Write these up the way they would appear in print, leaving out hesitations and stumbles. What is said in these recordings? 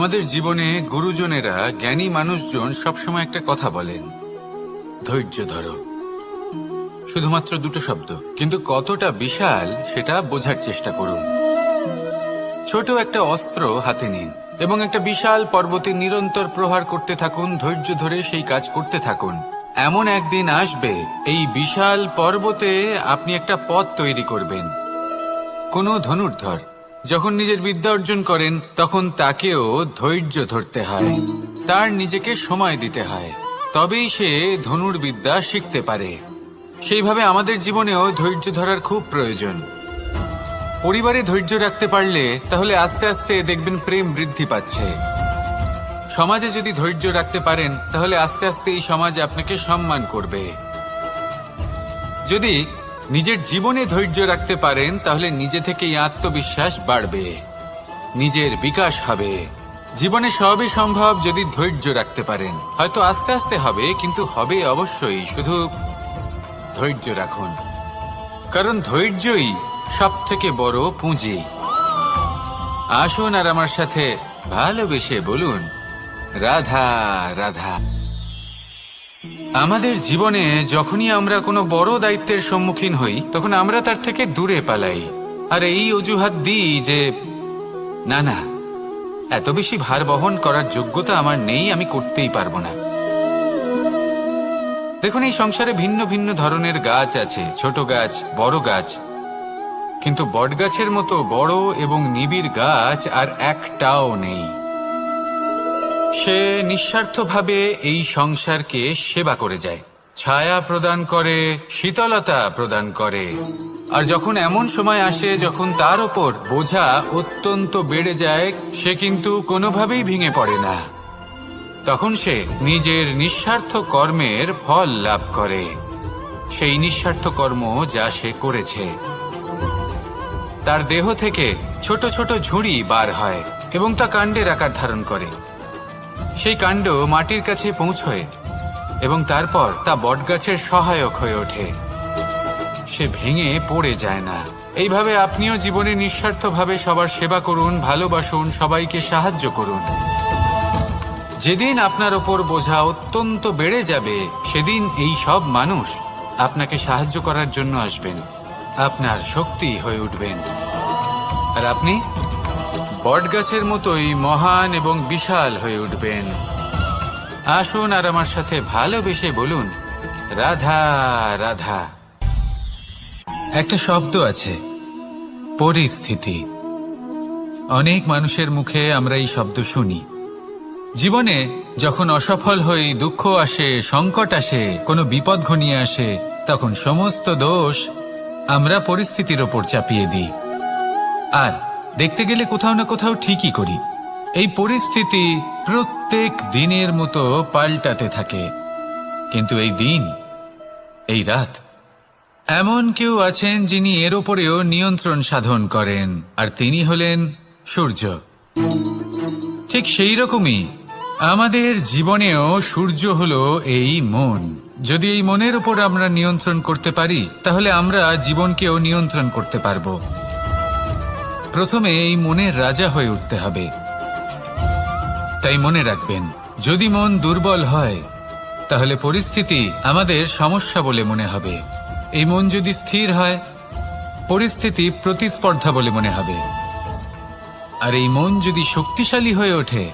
আমাদের জীবনে গুরুজনেরা, জ্ঞানী মানুষজন সবসময় একটা কথা বলেন, ধৈর্য ধরো। শুধুমাত্র দুটো শব্দ, কিন্তু কতটা বিশাল সেটা বোঝার চেষ্টা করুন। ছোট একটা অস্ত্র হাতে নিন এবং একটা বিশাল পর্বতে নিরন্তর প্রহার করতে থাকুন। ধৈর্য ধরে সেই কাজ করতে থাকুন। এমন একদিন আসবে, এই বিশাল পর্বতে আপনি একটা পথ তৈরি করবেন। কোনো ধনুর্ধর যখন নিজের বিদ্যা অর্জন করেন, তখন তাকেও ধৈর্য ধরতে হয়, তার নিজেকে সময় দিতে হয়, তবেই সে ধনুর্বিদ্যা শিখতে পারে। সেইভাবে আমাদের জীবনেও ধৈর্য ধরার খুব প্রয়োজন। পরিবারে ধৈর্য রাখতে পারলে তাহলে আস্তে আস্তে দেখবেন প্রেম বৃদ্ধি পাচ্ছে। সমাজে যদি ধৈর্য রাখতে পারেন তাহলে আস্তে আস্তে এই সমাজ আপনাকে সম্মান করবে। যদি নিজের জীবনে ধৈর্য রাখতে পারেন তাহলে নিজে থেকেই আত্মবিশ্বাস বাড়বে, নিজের বিকাশ হবে। জীবনে সবই সম্ভব যদি ধৈর্য রাখতে পারেন। হয়তো আস্তে আস্তে হবে, কিন্তু হবে অবশ্যই। শুধু ধৈর্য রাখুন, কারণ ধৈর্যই সব থেকে বড় পুঁজি। আসুন আর আমার সাথে ভালোবেসে বলুন, রাধা রাধা। আমাদের জীবনে যখনই আমরা কোনো বড় দায়িত্বের সম্মুখীন হই, তখন আমরা তার থেকে দূরে পালাই আর এই অজুহাত দিই যে না না, এত বেশি ভার বহন করার যোগ্যতা আমার নেই, আমি করতেই পারবো না। দেখুন, এই সংসারে ভিন্ন ভিন্ন ধরনের গাছ আছে, ছোট গাছ, বড় গাছ, কিন্তু বটগাছের মতো বড় এবং নিবিড় গাছ আর একটাও নেই। সে নিঃস্বার্থভাবে এই সংসারকে সেবা করে যায়, ছায়া প্রদান করে, শীতলতা প্রদান করে। আর যখন এমন সময় আসে যখন তার ওপর বোঝা অত্যন্ত বেড়ে যায়, সে কিন্তু কোনোভাবেই ভেঙে পড়ে না। তখন সে নিজের নিঃস্বার্থ কর্মের ফল লাভ করে, সেই নিঃস্বার্থ কর্ম যা সে করেছে। তার দেহ থেকে ছোট ছোট ঝুড়ি বার হয় এবং তা কাণ্ডের আকার ধারণ করে। সেই কাণ্ড মাটির কাছে পৌঁছয় এবং তারপর তা বটগাছের সহায়ক হয়ে ওঠে। সে ভেঙে পড়ে যায় না। এইভাবে আপনিও জীবনে নিঃস্বার্থভাবে সবার সেবা করুন, ভালোবাসুন, সবাইকে সাহায্য করুন। যেদিন আপনার ওপর বোঝা অত্যন্ত বেড়ে যাবে, সেদিন এই সব মানুষ আপনাকে সাহায্য করার জন্য আসবেন, আপনার শক্তি হয়ে উঠবেন, আর আপনি বটগাছের মতোই মহান এবং বিশাল হয়ে উঠবেন। আসুন আর আমার সাথে ভালোবেসে বলুন, রাধা রাধা। একটা শব্দ আছে, পরিস্থিতি। অনেক মানুষের মুখে আমরা এই শব্দ শুনি। জীবনে যখন অসফল হই, দুঃখ আসে, সংকট আসে, কোনো বিপদ ঘনিয়ে আসে, তখন সমস্ত দোষ আমরা পরিস্থিতির ওপর চাপিয়ে দিই। আর দেখতে গেলে কোথাও না কোথাও ঠিকই করি। এই পরিস্থিতি প্রত্যেক দিনের মতো পাল্টাতে থাকে, কিন্তু এই দিন, এই রাত, এমন কেউ আছেন যিনি এর ওপরেও নিয়ন্ত্রণ সাধন করেন, আর তিনি হলেন সূর্য। ঠিক সেই রকমই আমাদের জীবনেও সূর্য হলো এই মন। যদি এই মনের উপর আমরা নিয়ন্ত্রণ করতে পারি, তাহলে আমরা জীবনকেও নিয়ন্ত্রণ করতে পারবো। প্রথমে এই মনের রাজা হয়ে উঠতে হবে। তাই মনে রাখবেন, যদি মন দুর্বল হয় তাহলে পরিস্থিতি আমাদের সমস্যা বলে মনে হবে। এই মন যদি স্থির হয়, পরিস্থিতি প্রতিস্পর্ধা বলে মনে হবে। আর এই মন যদি শক্তিশালী হয়ে ওঠে,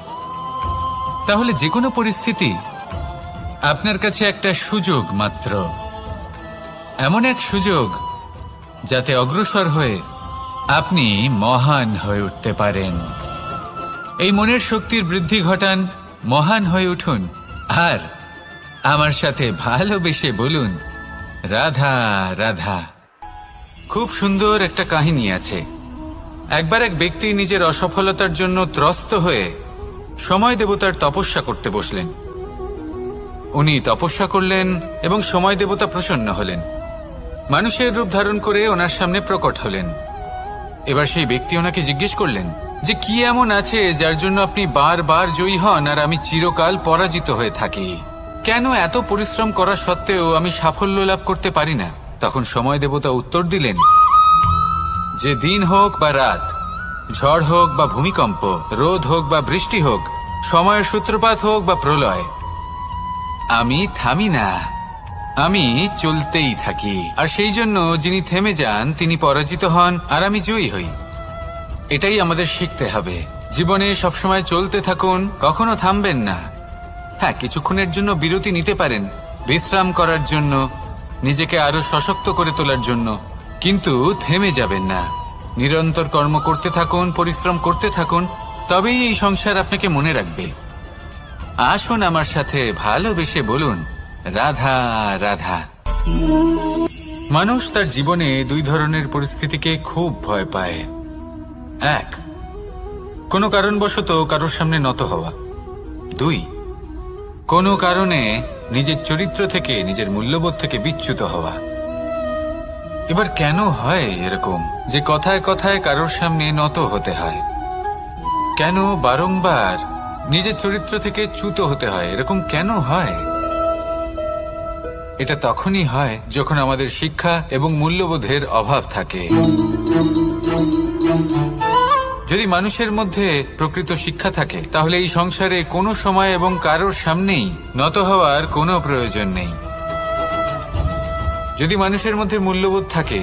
তাহলে যে কোনো পরিস্থিতি আপনার কাছে একটা সুযোগ মাত্র, এমন এক সুযোগ যাতে অগ্রসর হয়ে আপনি মহান হয়ে উঠতে পারেন। এই মনের শক্তির বৃদ্ধি ঘটান, মহান হয়ে উঠুন, আর আমার সাথে ভালোবেসে বলুন, রাধা রাধা। খুব সুন্দর একটা কাহিনী আছে। একবার এক ব্যক্তি নিজের অসফলতার জন্য ত্রস্ত হয়ে সময় দেবতার তপস্যা করতে বসলেন। উনি তপস্যা করলেন এবং সময় দেবতা প্রসন্ন হলেন, মানুষের রূপ ধারণ করে ওনার সামনে প্রকট হলেন। এবার সেই ব্যক্তি ওনাকে জিজ্ঞেস করলেন যে কি এমন আছে যার জন্য আপনি বারবার জয়ী হন আর আমি চিরকাল পরাজিত হয়ে থাকি? কেন এত পরিশ্রম করা সত্ত্বেও আমি সাফল্য লাভ করতে পারি না? তখন সময় দেবতা উত্তর দিলেন যে দিন হোক বা রাত, ঝড় হোক বা ভূমিকম্প, রোদ হোক বা বৃষ্টি হোক, সময়ের সূত্রপাত হোক বা প্রলয়, আমি থামি না, আমি চলতেই থাকি। আর সেই জন্য যিনি থেমে যান তিনি পরাজিত হন, আর আমি জয়ী হই। এটাই আমাদের শিখতে হবে। জীবনে সবসময় চলতে থাকুন, কখনো থামবেন না। হ্যাঁ, কিছুক্ষণের জন্য বিরতি নিতে পারেন, বিশ্রাম করার জন্য, নিজেকে আরো সশক্ত করে তোলার জন্য, কিন্তু থেমে যাবেন না। নিরন্তর কর্ম করতে থাকুন, পরিশ্রম করতে থাকুন, তবেই এই সংসার আপনাকে মনে রাখবে। আসুন আমার সাথে ভালোবেসে বলুন, রাধা রাধা। মানুষ তার জীবনে দুই ধরনের পরিস্থিতিকে খুব ভয় পায়। এক, কোনো কারণবশত কারোর সামনে নত হওয়া। দুই, কোনো কারণে নিজের চরিত্র থেকে, নিজের মূল্যবোধ থেকে বিচ্যুত হওয়া। এবার কেন হয় এরকম যে কথায় কথায় কারোর সামনে নত হতে হয়? কেন বারংবার নিজের চরিত্র থেকে চ্যুত হতে হয়? এরকম কেন হয়? এটা তখনই হয় যখন আমাদের শিক্ষা এবং মূল্যবোধের অভাব থাকে। যদি মানুষের মধ্যে প্রকৃত শিক্ষা থাকে, তাহলে এই সংসারে কোনো সময় এবং কারোর সামনেই নত হওয়ার কোনো প্রয়োজন নেই। যদি মানুষের মধ্যে মূল্যবোধ থাকে,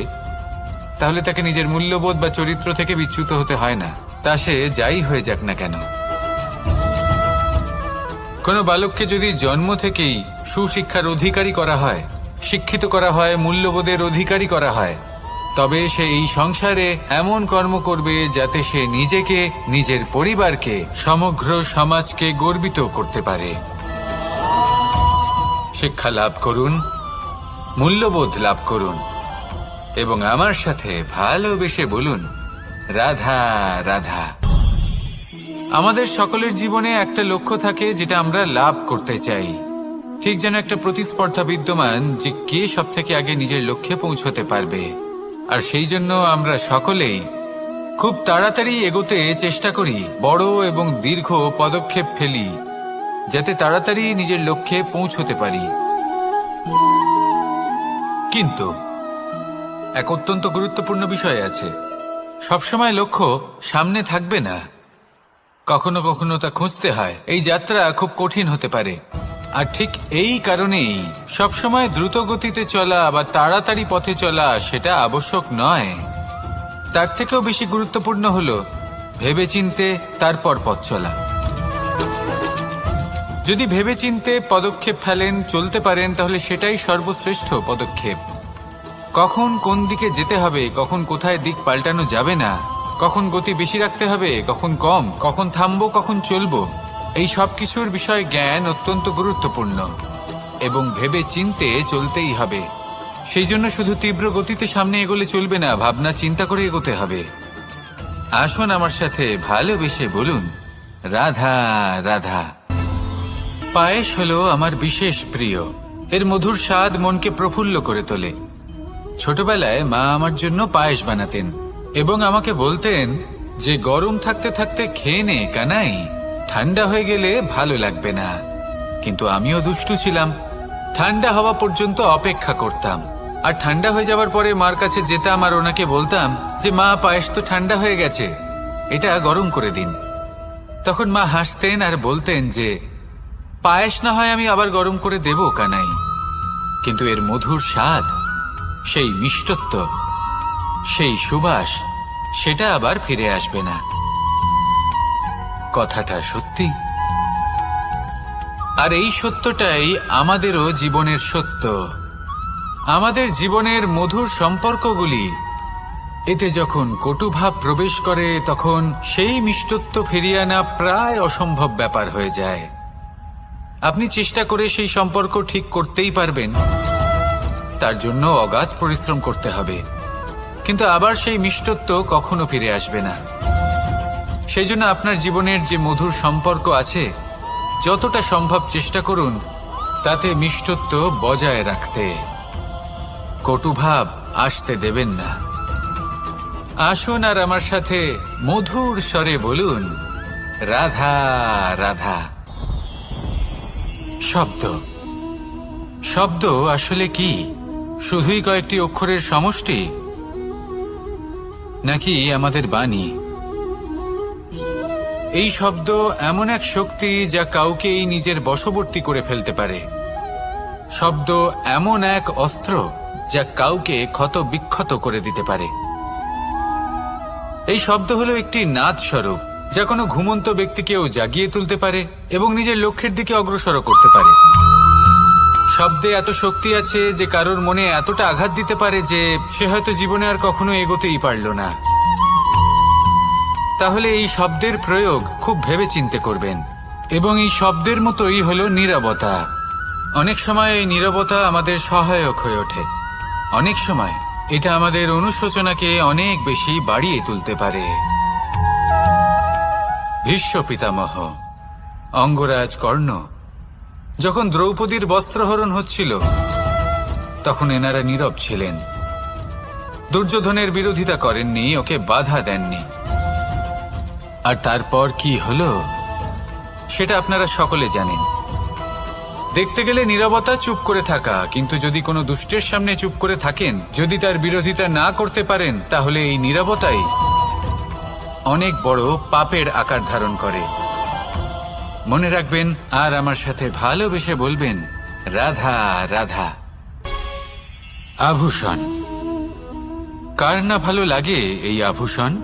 তাহলে তাকে নিজের মূল্যবোধ বা চরিত্র থেকে বিচ্যুত হতে হয় না, তা সে যাই হয়ে যাক না কেন। কোনো বালককে যদি জন্ম থেকেই সুশিক্ষার অধিকারী করা হয়, শিক্ষিত করা হয়, মূল্যবোধের অধিকারী করা হয়, তবে সে এই সংসারে এমন কর্ম করবে যাতে সে নিজেকে, নিজের পরিবারকে, সমগ্র সমাজকে গর্বিত করতে পারে। শিক্ষা লাভ করুন, মূল্যবোধ লাভ করুন, এবং আমার সাথে ভালোবেসে বলুন, রাধা রাধা। আমাদের সকলের জীবনে একটা লক্ষ্য থাকে যেটা আমরা লাভ করতে চাই। ঠিক যেন একটা প্রতিস্পর্ধা বিদ্যমান যে কে সব থেকে আগে নিজের লক্ষ্যে পৌঁছতে পারবে। আর সেই জন্য আমরা সকলেই খুব তাড়াতাড়ি এগোতে চেষ্টা করি, বড় এবং দীর্ঘ পদক্ষেপ ফেলি, যাতে তাড়াতাড়ি নিজের লক্ষ্যে পৌঁছতে পারি। কিন্তু এক অত্যন্ত গুরুত্বপূর্ণ বিষয় আছে, সবসময় লক্ষ্য সামনে থাকবে না, কখনো কখনো তা খুঁজতে হয়। এই যাত্রা খুব কঠিন হতে পারে। আর ঠিক এই কারণেই সবসময় দ্রুত গতিতে চলা বা তাড়াতাড়ি পথে চলা সেটা আবশ্যক নয়। তার থেকেও বেশি গুরুত্বপূর্ণ হলো ভেবেচিন্তে তারপর পথ চলা। যদি ভেবেচিন্তে পদক্ষেপ ফেলেন, চলতে পারেন, তাহলে সেটাই সর্বশ্রেষ্ঠ পদক্ষেপ। কখন কোন দিকে যেতে হবে, কখন কোথায় দিক পাল্টানো যাবে না, কখন গতি বেশি রাখতে হবে, কখন কম, কখন থামবো, কখন চলবো, এই সব কিছুর বিষয়ে জ্ঞান অত্যন্ত গুরুত্বপূর্ণ এবং ভেবে চিন্তে চলতেই হবে। সেই জন্য শুধু তীব্র গতিতে সামনে এগোলে চলবে না, ভাবনা চিন্তা করে এগোতে হবে। আসুন আমার সাথে ভালোবেসে বলুন, রাধা রাধা। পায়েস হলো আমার বিশেষ প্রিয়। এর মধুর স্বাদ মনকে প্রফুল্ল করে তোলে। ছোটবেলায় মা আমার জন্য পায়েস বানাতেন এবং আমাকে বলতেন যে গরম থাকতে থাকতে খেয়ে নে কানাই, ঠান্ডা হয়ে গেলে ভালো লাগবে না। কিন্তু আমিও দুষ্টু ছিলাম, ঠান্ডা হওয়া পর্যন্ত অপেক্ষা করতাম, আর ঠান্ডা হয়ে যাওয়ার পরে মার কাছে যেতাম আর ওনাকে বলতাম যে মা, পায়েস তো ঠান্ডা হয়ে গেছে, এটা গরম করে দিন। তখন মা হাসতেন আর বলতেন যে পায়েস না হয় আমি আবার গরম করে দেব কানাই, কিন্তু এর মধুর স্বাদ, সেই মিষ্টত্ব, সেই সুবাস, সেটা আবার ফিরে আসবে না। কথাটা সত্যি। আর এই সত্যটাই আমাদেরও জীবনের সত্য। আমাদের জীবনের মধুর সম্পর্কগুলি, এতে যখন কটুভাব প্রবেশ করে তখন সেই মিষ্টত্ব ফিরিয়ে আনা প্রায় অসম্ভব ব্যাপার হয়ে যায়। আপনি চেষ্টা করে সেই সম্পর্ক ঠিক করতেই পারবেন, তার জন্য অগাধ পরিশ্রম করতে হবে, কিন্তু আবার সেই মিষ্টত্ব কখনো ফিরে আসবে না। সেই জন্য আপনার জীবনের যে মধুর সম্পর্ক আছে, যতটা সম্ভব চেষ্টা করুন তাতে মিষ্টত্ব বজায় রাখতে। কটুভাব আসতে দেবেন না। আসুন আর আমার সাথে মধুর স্বরে বলুন, রাধা রাধা। শব্দ, শব্দ আসলে কি? শুধুই কয়েকটি অক্ষরের সমষ্টি, নাকি আমাদের বাণী, এই শব্দ এমন এক শক্তি যা কাউকেই নিজের বশবর্তী করে ফেলতে পারে। শব্দ এমন এক অস্ত্র যা কাউকে ক্ষত বিক্ষত করে দিতে পারে। এই শব্দ হলো একটি নাদ স্বরূপ যা কোনো ঘুমন্ত ব্যক্তিকেও জাগিয়ে তুলতে পারে এবং নিজের লক্ষ্যের দিকে অগ্রসর করতে পারে। শব্দে এত শক্তি আছে যে কারোর মনে এতটা আঘাত দিতে পারে যে সে হয়তো জীবনে আর কখনো এগোতেই পারল না। তাহলে এই শব্দের প্রয়োগ খুব ভেবেচিন্তে করবেন। এবং এই শব্দের মতোই হলো নীরবতা। অনেক সময় এই নীরবতা আমাদের সহায়ক হয়ে ওঠে। অনেক সময় এটা আমাদের অনুশোচনাকে অনেক বেশি বাড়িয়ে তুলতে পারে। ভীষ্ম পিতামহ, অঙ্গরাজ কর্ণ যখন দ্রৌপদীর বস্ত্রহরণ হচ্ছিল তখন এনারা নীরব ছিলেন। দুর্যোধনের বিরোধিতা করেননি, ওকে বাধা দেননি। আর তারপর কি হলো সেটা আপনারা সকলে জানেন। দেখতে গেলে নীরবতা চুপ করে থাকা, কিন্তু যদি কোনো দুষ্টের সামনে চুপ করে থাকেন, যদি তার বিরোধিতা না করতে পারেন, তাহলে এই নীরবতাই অনেক বড় পাপের আকার ধারণ করে। মনে রাখবেন আর আমার সাথে ভালোবেসে বলবেন, রাধা রাধা। আভূষণ। কার না ভালো লাগে এই আভূষণ?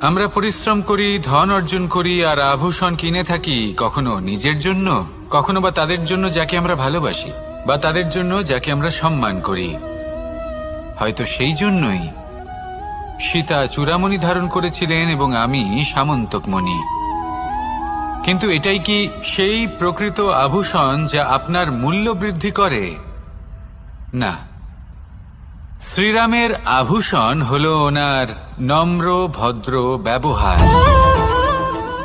আমরা পরিশ্রম করি, ধন অর্জন করি আর আভূষণ কিনে থাকি, কখনো নিজের জন্য, কখনো বা তাদের জন্য যাকে আমরা ভালোবাসি, বা তাদের জন্য যাকে আমরা সম্মান করি। হয়তো সেই জন্যই সীতা চূড়ামণি ধারণ করেছিলেন এবং আমি সামন্তকমণি। কিন্তু এটাই কি সেই প্রকৃত আভূষণ যা আপনার মূল্য বৃদ্ধি করে? না। শ্রীরামের আভূষণ হল ওনার নম্র ভদ্র ব্যবহার।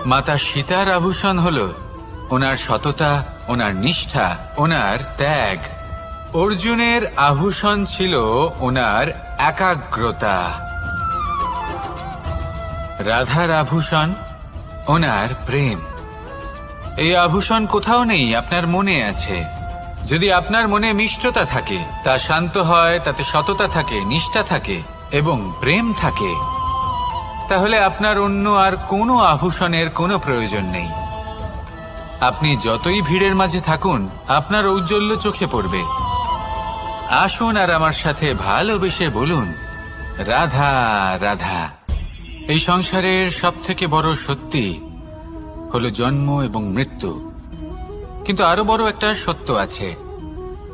মাতা সীতার আভূষণ হল ওনার সততা, ওনার নিষ্ঠা, ওনার ত্যাগ। অর্জুনের আভূষণ ছিল ওনার একাগ্রতা। রাধার আভূষণ ওনার প্রেম। এই আভূষণ কোথাও নেই, আপনার মনে আছে। যদি আপনার মনে মিষ্টতা থাকে, তা শান্ত হয়, তাতে সততা থাকে, নিষ্ঠা থাকে এবং প্রেম থাকে, তাহলে আপনার অন্য আর কোনো আভূষণের কোনো প্রয়োজন নেই। আপনি যতই ভিড়ের মাঝে থাকুন, আপনার ঔজ্জ্বল্য চোখে পড়বে। আসুন আর আমার সাথে ভালোবেসে বলুন, রাধা রাধা। এই সংসারের সবথেকে বড় সত্যি হলো জন্ম এবং মৃত্যু। কিন্তু আরো বড় একটা সত্য আছে,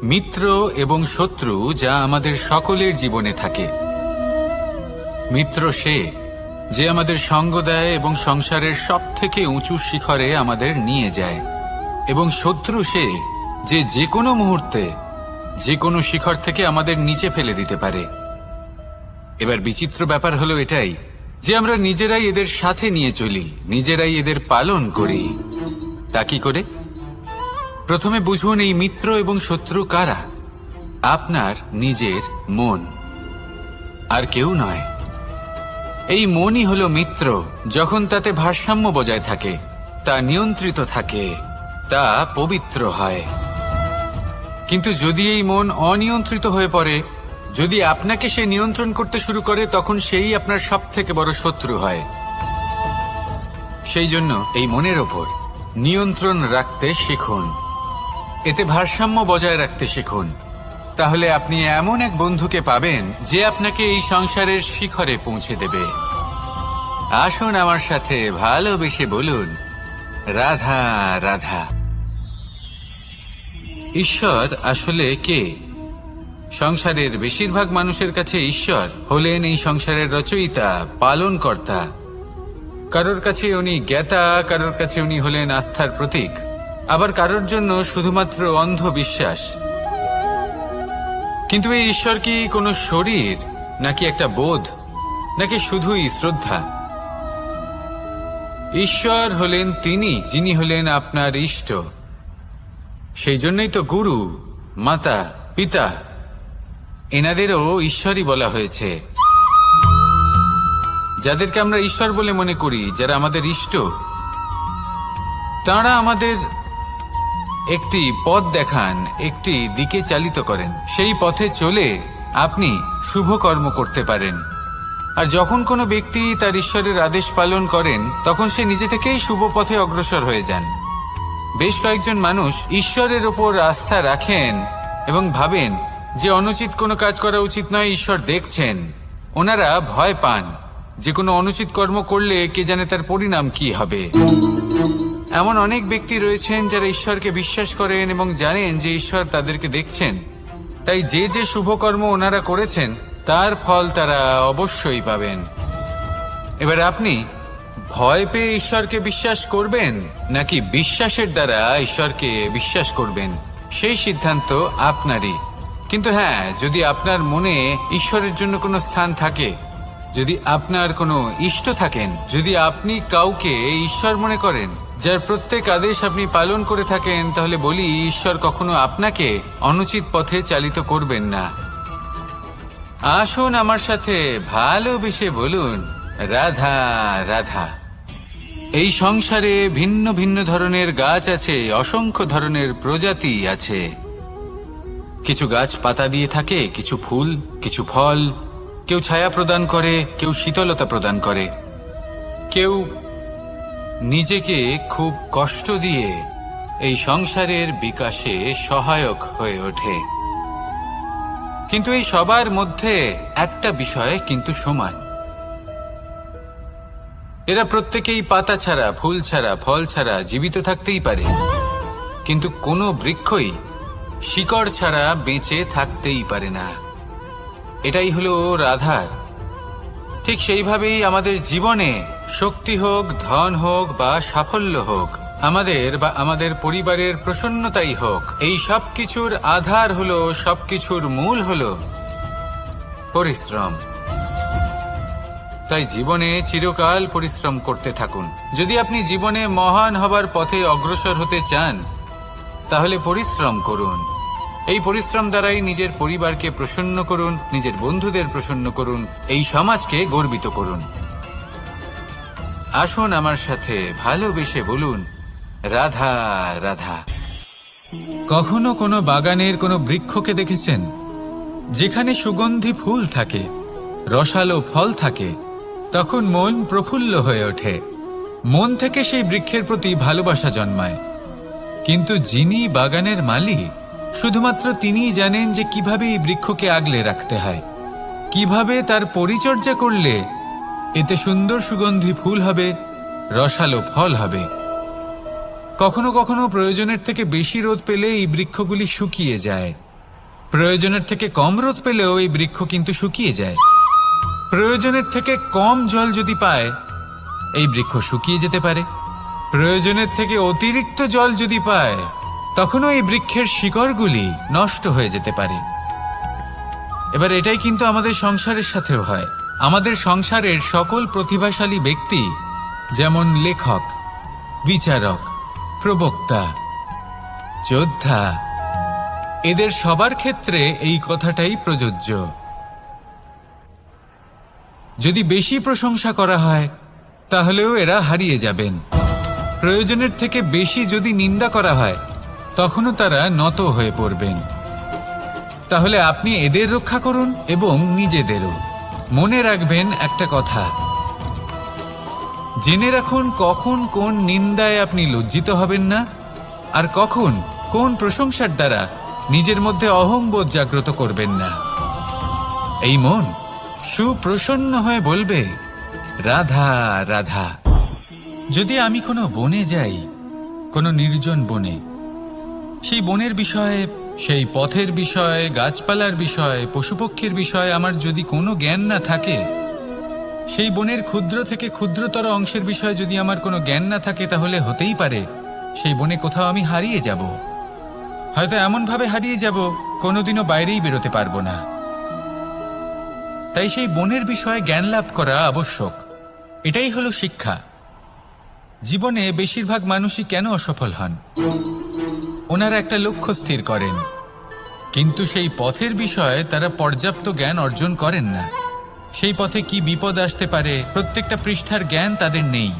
মিত্র এবং শত্রু, যা আমাদের সকলের জীবনে থাকে। মিত্র সে যে আমাদের সঙ্গ দেয় এবং সংসারের সবথেকে উঁচু শিখরে আমাদের নিয়ে যায়, এবং শত্রু সে যে যে কোনো মুহূর্তে যে কোনো শিখর থেকে আমাদের নিচে ফেলে দিতে পারে। এবার বিচিত্র ব্যাপার হলো এটাই যে আমরা নিজেরাই এদের সাথে নিয়ে চলি, নিজেরাই এদের পালন করি। তা কি করে? প্রথমে বুঝুন এই মিত্র এবং শত্রু কারা। আপনার নিজের মন, আর কেউ নয়। এই মনই হলো মিত্র যখন তাতে ভারসাম্য বজায় থাকে, তা নিয়ন্ত্রিত থাকে, তা পবিত্র হয়। কিন্তু যদি এই মন অনিয়ন্ত্রিত হয়ে পড়ে, যদি আপনাকে সে নিয়ন্ত্রণ করতে শুরু করে, তখন সেই আপনার সবথেকে বড় শত্রু হয়। সেই জন্য এই মনের ওপর নিয়ন্ত্রণ রাখতে শিখুন, এতে ভারসাম্য বজায় রাখতে শিখুন। তাহলে আপনি এমন এক বন্ধুকে পাবেন যে আপনাকে এই সংসারের শিখরে পৌঁছে দেবে। আসুন আমার সাথে ভালোবেসে বলুন, রাধা রাধা। ঈশ্বর আসলে কে? সংসারের বেশিরভাগ মানুষের কাছে ঈশ্বর হলেন এই সংসারের রচয়িতা, পালনকর্তা। কারোর কাছে উনি জ্ঞাতা, কারোর কাছে উনি হলেন আস্থার প্রতীক, আবার কারোর জন্য শুধুমাত্র অন্ধ বিশ্বাস। কিন্তু এই ঈশ্বর কি কোনো শরীর, নাকি একটা বোধ, নাকি শুধুই শ্রদ্ধা? ঈশ্বর হলেন তিনি যিনি হলেন আপনার ইষ্ট। সেই জন্যই তো গুরু, মাতা, পিতা এনাদেরও ঈশ্বরই বলা হয়েছে। যাদেরকে আমরা ঈশ্বর বলে মনে করি, যারা আমাদের ইষ্ট, তাঁরা আমাদের একটি পথ দেখান, একটি দিকে চালিত করেন। সেই পথে চলে আপনি শুভ কর্ম করতে পারেন। আর যখন কোনো ব্যক্তি তার ঈশ্বরের আদেশ পালন করেন তখন সে নিজে থেকেই শুভ পথে অগ্রসর হয়ে যান। বেশ কয়েকজন মানুষ ঈশ্বরের ওপর আস্থা রাখেন এবং ভাবেন যে অনুচিত কোনো কাজ করা উচিত নয়, ঈশ্বর দেখছেন। ওনারা ভয় পান যে কোনো অনুচিত কর্ম করলে কে জানে তার পরিণাম কি হবে। এমন অনেক ব্যক্তি রয়েছেন যারা ঈশ্বরকে বিশ্বাস করেন এবং জানেন যে ঈশ্বর তাদেরকে দেখছেন, তাই যে যে শুভকর্ম ওনারা করেছেন তার ফল তারা অবশ্যই পাবেন। এবার আপনি ভয় পেয়ে ঈশ্বরকে বিশ্বাস করবেন নাকি বিশ্বাসের দ্বারা ঈশ্বরকে বিশ্বাস করবেন, সেই সিদ্ধান্ত আপনারই। কিন্তু হ্যাঁ, যদি আপনার মনে ঈশ্বরের জন্য কোনো স্থান থাকে, যদি আপনার কোনো ইষ্ট থাকেন, যদি আপনি কাউকে ঈশ্বর মনে করেন যার প্রত্যেক আদেশ আপনি পালন করে থাকেন, তাহলে বলি ঈশ্বর কখনো আপনাকে অনুচিত পথে চালিত করবেন না। আসুন আমার সাথে ভালোবেসে বলুন, রাধা রাধা। এই সংসারে ভিন্ন ভিন্ন ধরনের গাছ আছে, অসংখ্য ধরনের প্রজাতি আছে। কিছু গাছ পাতা দিয়ে থাকে, কিছু ফুল, কিছু ফল। কেউ ছায়া প্রদান করে, কেউ শীতলতা প্রদান করে, কেউ নিজেকে খুব কষ্ট দিয়ে এই সংসারের বিকাশে সহায়ক হয়ে ওঠে। কিন্তু এই সবার মধ্যে একটা বিষয় কিন্তু সমান, এরা প্রত্যেকেই পাতা ছাড়া, ফুল ছাড়া, ফল ছাড়া জীবিত থাকতেই পারে, কিন্তু কোনো বৃক্ষই শিকড় ছাড়া বেঁচে থাকতেই পারে না। এটাই হলো রাধার। ঠিক সেইভাবেই আমাদের জীবনে শক্তি হোক, ধন হোক বা সাফল্য হোক, আমাদের বা আমাদের পরিবারের প্রসন্নতাই হোক, এই সব কিছুর আধার হলো, সবকিছুর মূল হলো পরিশ্রম। তাই জীবনে চিরকাল পরিশ্রম করতে থাকুন। যদি আপনি জীবনে মহান হবার পথে অগ্রসর হতে চান, তাহলে পরিশ্রম করুন। এই পরিশ্রম দ্বারাই নিজের পরিবারকে প্রসন্ন করুন, নিজের বন্ধুদের প্রসন্ন করুন, এই সমাজকে গর্বিত করুন। আসুন আমার সাথে ভালোবেসে বলুন, রাধা রাধা। কখনো কোনো বাগানের কোনো বৃক্ষকে দেখেছেন যেখানে সুগন্ধি ফুল থাকে, রসালো ফল থাকে? তখন মন প্রফুল্ল হয়ে ওঠে, মন থেকে সেই বৃক্ষের প্রতি ভালোবাসা জন্মায়। কিন্তু যিনি বাগানের মালিক, শুধুমাত্র তিনিই জানেন যে কিভাবে এই বৃক্ষকে আগলে রাখতে হয়, কিভাবে তার পরিচর্যা করলে এতে সুন্দর সুগন্ধি ফুল হবে, রসালো ফল হবে। কখনো কখনো প্রয়োজনের থেকে বেশি রোদ পেলে এই বৃক্ষগুলি শুকিয়ে যায়, প্রয়োজনের থেকে কম রোদ পেলেও এই বৃক্ষ কিন্তু শুকিয়ে যায়। প্রয়োজনের থেকে কম জল যদি পায়, এই বৃক্ষ শুকিয়ে যেতে পারে। প্রয়োজনের থেকে অতিরিক্ত জল যদি পায়, তখনও এই বৃক্ষের শিকড়গুলি নষ্ট হয়ে যেতে পারে। এবার এটাই কিন্তু আমাদের সংসারের সাথেও হয়। আমাদের সংসারের সকল প্রতিভাশালী ব্যক্তি, যেমন লেখক, বিচারক, প্রবক্তা, যোদ্ধা, এদের সবার ক্ষেত্রে এই কথাটাই প্রযোজ্য। যদি বেশি প্রশংসা করা হয়, তাহলেও এরা হারিয়ে যাবেন। প্রয়োজনের থেকে বেশি যদি নিন্দা করা হয়, তখনও তারা নত হয়ে পড়বেন। তাহলে আপনি এদের রক্ষা করুন এবং নিজেদেরও। মনে রাখবেন একটা কথা, জেনে রাখুন কখন কোন নিন্দায় আপনি লজ্জিত হবেন না, আর কখন কোন প্রশংসার দ্বারা নিজের মধ্যে অহংবোধ জাগ্রত করবেন না। এই মন সুপ্রসন্ন হয়ে বলবে, রাধা রাধা। যদি আমি কোনো বনে যাই, কোনো নির্জন বনে, সেই বনের বিষয়ে, সেই পথের বিষয়ে, গাছপালার বিষয়ে, পশুপক্ষীর বিষয়ে আমার যদি কোনো জ্ঞান না থাকে, সেই বনের ক্ষুদ্র থেকে ক্ষুদ্রতর অংশের বিষয়ে যদি আমার কোনো জ্ঞান না থাকে, তাহলে হতেই পারে সেই বনে কোথাও আমি হারিয়ে যাব। হয়তো এমনভাবে হারিয়ে যাব, কোনোদিনও বাইরেই বেরোতে পারবো না। তাই সেই বনের বিষয়ে জ্ঞান লাভ করা আবশ্যক। এটাই হলো শিক্ষা। জীবনে বেশিরভাগ মানুষই কেন অসফল হন? ওনারা একটা লক্ষ্য স্থির করেন, কিন্তু সেই পথের বিষয়ে তারা পর্যাপ্ত জ্ঞান অর্জন করেন না। সেই পথে কি বিপদ আসতে পারে প্রত্যেকটা পৃষ্ঠার জ্ঞান তাদের নেই,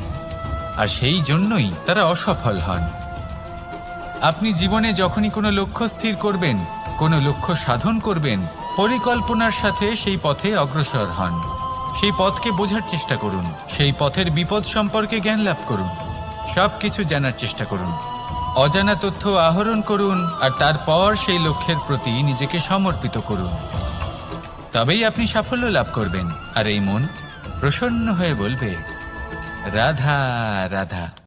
আর সেই জন্যই তারা অসফল হন। আপনি জীবনে যখনই কোনো লক্ষ্য স্থির করবেন, কোনো লক্ষ্য সাধন করবেন, পরিকল্পনার সাথে সেই পথে অগ্রসর হন। সেই পথকে বোঝার চেষ্টা করুন, সেই পথের বিপদ সম্পর্কে জ্ঞান লাভ করুন, সবকিছু জানার চেষ্টা করুন, অজানা তথ্য আহরণ করুন, আর তারপর সেই লক্ষ্যের প্রতি নিজেকে সমর্পিত করুন। তবেই আপনি সাফল্য লাভ করবেন, আর এই মন প্রসন্ন হয়ে বলবে, রাধা রাধা।